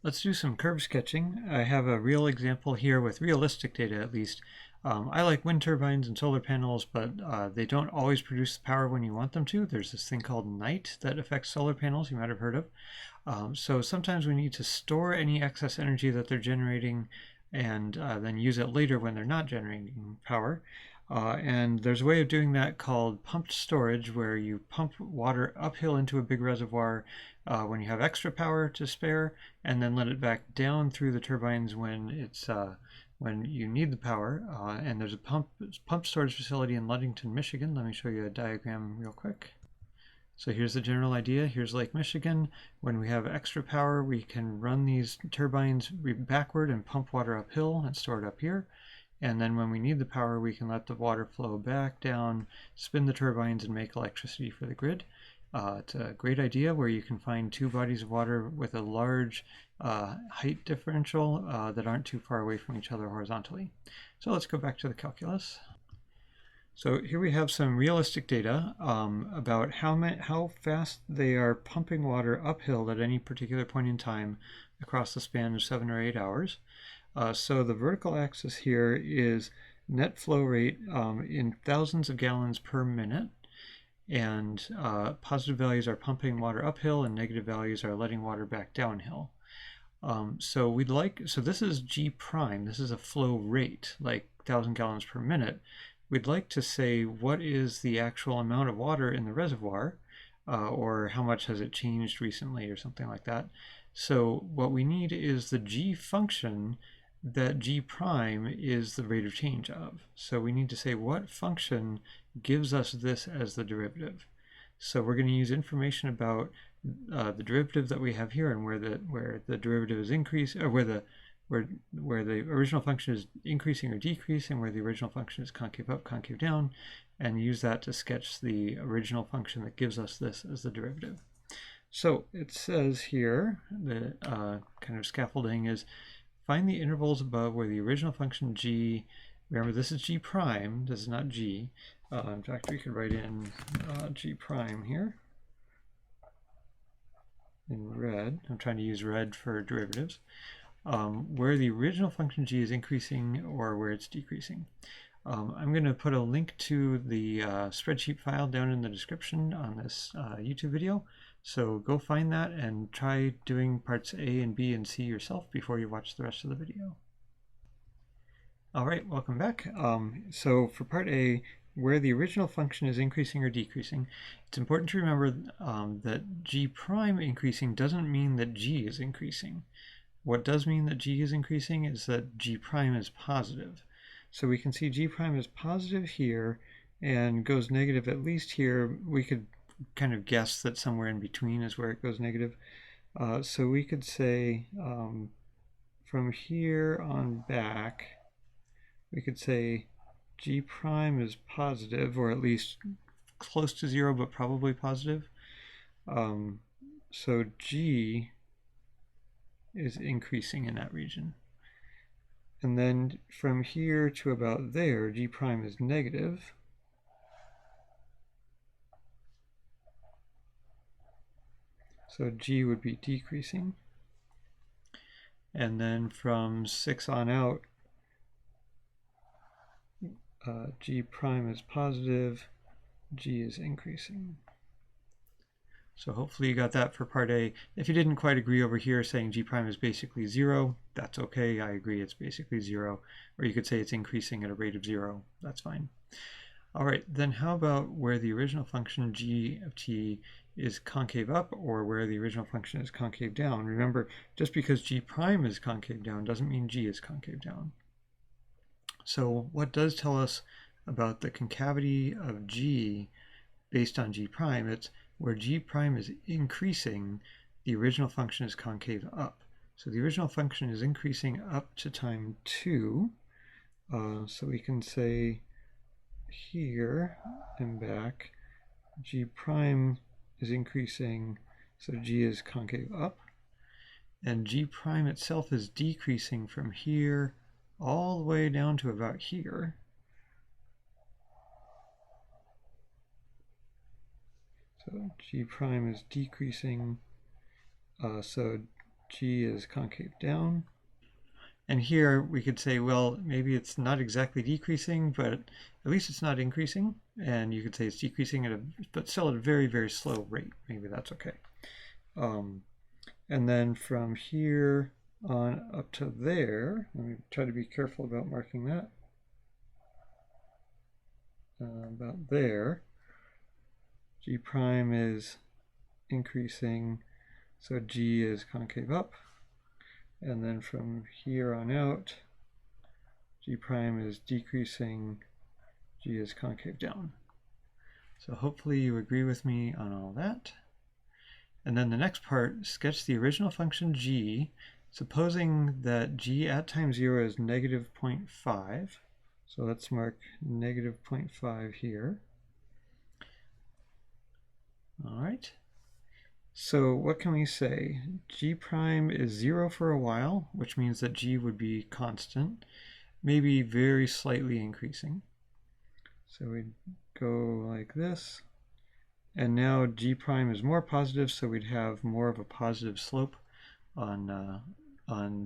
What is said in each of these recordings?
Let's do some curve sketching. I have a real example here with realistic data at least. I like wind turbines and solar panels, but they don't always produce the power when you want them to. There's this thing called night that affects solar panels you might have heard of. So sometimes we need to store any excess energy that they're generating and then use it later when they're not generating power. And there's a way of doing that called pumped storage, where you pump water uphill into a big reservoir when you have extra power to spare, and then let it back down through the turbines when you need the power. And there's a pump storage facility in Ludington, Michigan. Let me show you a diagram real quick. So here's the general idea. Here's Lake Michigan. When we have extra power, we can run these turbines backward and pump water uphill and store it up here. And then when we need the power, we can let the water flow back down, spin the turbines, and make electricity for the grid. It's a great idea where you can find two bodies of water with a large height differential that aren't too far away from each other horizontally. So let's go back to the calculus. So here we have some realistic data about how fast they are pumping water uphill at any particular point in time across the span of 7 or 8 hours. So the vertical axis here is net flow rate in thousands of gallons per minute, and positive values are pumping water uphill and negative values are letting water back downhill. So this is G prime. This is a flow rate, like 1,000 gallons per minute. We'd like to say what is the actual amount of water in the reservoir, or how much has it changed recently or something like that. So what we need is the G function that G prime is the rate of change of. So we need to say what function gives us this as the derivative. So we're going to use information about the derivative that we have here and where the derivative is increasing, or where the original function is increasing or decreasing, where the original function is concave up, concave down, and use that to sketch the original function that gives us this as the derivative. So it says here, the kind of scaffolding is find the intervals above where the original function g, remember this is g prime, this is not g. In fact, we could write in g prime here in red. I'm trying to use red for derivatives. Where the original function g is increasing or where it's decreasing. I'm going to put a link to the spreadsheet file down in the description on this YouTube video. So go find that and try doing parts A and B and C yourself before you watch the rest of the video. All right, welcome back. So for part A, where the original function is increasing or decreasing, it's important to remember that g prime increasing doesn't mean that g is increasing. What does mean that g is increasing is that g prime is positive. So we can see g prime is positive here and goes negative at least here. We could kind of guess that somewhere in between is where it goes negative. So we could say from here on back, we could say g prime is positive, or at least close to 0, but probably positive. So g is increasing in that region. And then from here to about there, g prime is negative. So g would be decreasing. And then from 6 on out, g prime is positive, g is increasing. So hopefully you got that for part A. If you didn't quite agree over here saying g prime is basically 0, that's okay. I agree it's basically 0. Or you could say it's increasing at a rate of 0. That's fine. All right, then how about where the original function g of t is concave up, or where the original function is concave down? Remember, just because g prime is concave down doesn't mean g is concave down. So what does tell us about the concavity of g based on g prime? It's where g prime is increasing, the original function is concave up. So the original function is increasing up to time 2. So we can say here and back, g prime is increasing, so g is concave up. And g prime itself is decreasing from here all the way down to about here. So g prime is decreasing, so g is concave down. And here we could say, well, maybe it's not exactly decreasing, but at least it's not increasing. And you could say it's decreasing but still at a very, very slow rate. Maybe that's okay. And then from here on up to there, let me try to be careful about marking that. About there, g prime is increasing, so g is concave up. And then from here on out, g prime is decreasing, g is concave down. So hopefully you agree with me on all that. And then the next part, sketch the original function g, supposing that g at time 0 is negative 0.5. So let's mark negative 0.5 here. All right. So what can we say? G prime is 0 for a while, which means that g would be constant, maybe very slightly increasing. So we'd go like this. And now g prime is more positive, so we'd have more of a positive slope on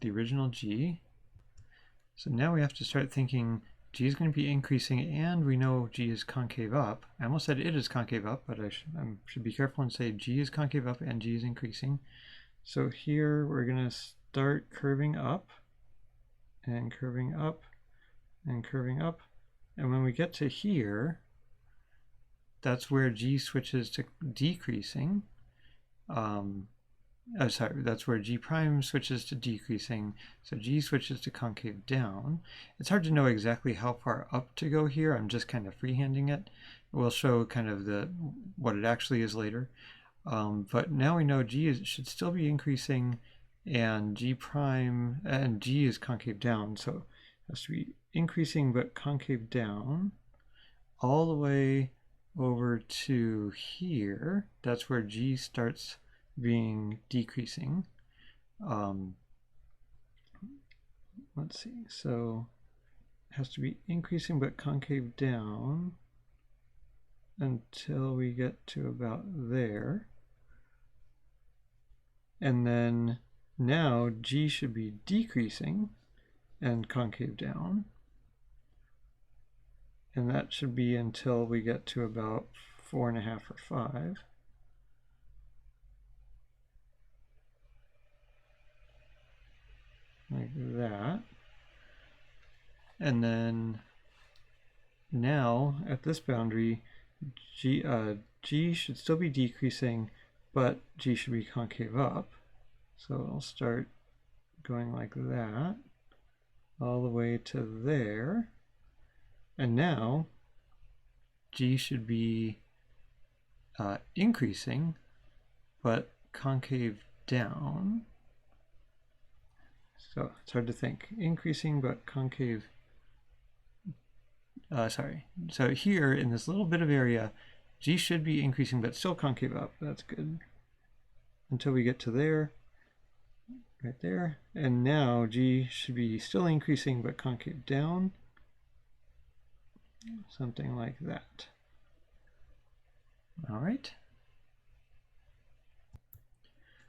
the original g. So now we have to start thinking g is going to be increasing, and we know g is concave up. I almost said it is concave up, but I should be careful and say g is concave up and g is increasing. So here we're going to start curving up and curving up and curving up. And when we get to here, that's where g switches to decreasing. That's where g prime switches to decreasing, so g switches to concave down. It's hard to know exactly how far up to go here. I'm just kind of freehanding it. We'll show kind of what it actually is later. But now we know g should still be increasing, and g prime and g is concave down, so it has to be increasing but concave down all the way over to here. That's where g starts being decreasing. Let's see, so it has to be increasing but concave down until we get to about there. And then now g should be decreasing and concave down. And that should be until we get to about 4.5 or 5. Like that. And then now at this boundary, g should still be decreasing, but g should be concave up. So I'll start going like that all the way to there. And now g should be increasing, but concave down. So it's hard to think. Increasing but concave. So here in this little bit of area, g should be increasing but still concave up. That's good. Until we get to there, right there. And now g should be still increasing but concave down. Something like that. All right.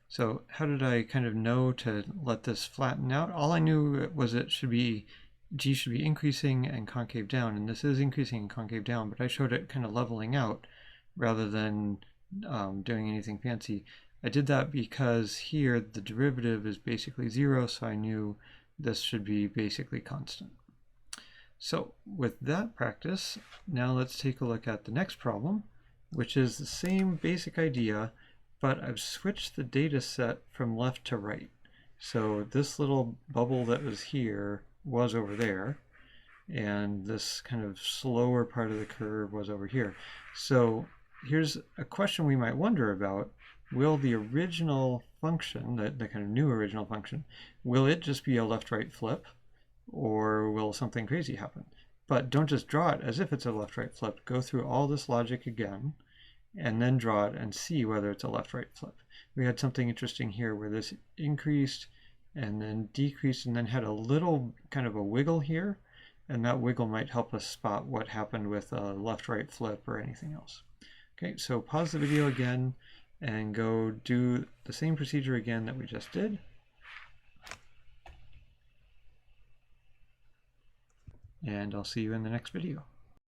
So how did I kind of know to let this flatten out? All I knew was it should be, g should be increasing and concave down, and this is increasing and concave down, but I showed it kind of leveling out rather than doing anything fancy. I did that because here the derivative is basically 0, so I knew this should be basically constant. So with that practice, now let's take a look at the next problem, which is the same basic idea, but I've switched the data set from left to right. So this little bubble that was here was over there, and this kind of slower part of the curve was over here. So here's a question we might wonder about. Will the original function, the kind of new original function, will it just be a left-right flip, or will something crazy happen? But don't just draw it as if it's a left-right flip. Go through all this logic again, and then draw it and see whether it's a left-right flip. We had something interesting here where this increased and then decreased and then had a little kind of a wiggle here, and that wiggle might help us spot what happened with a left-right flip or anything else. Okay, so pause the video again and go do the same procedure again that we just did. and I'll see you in the next video.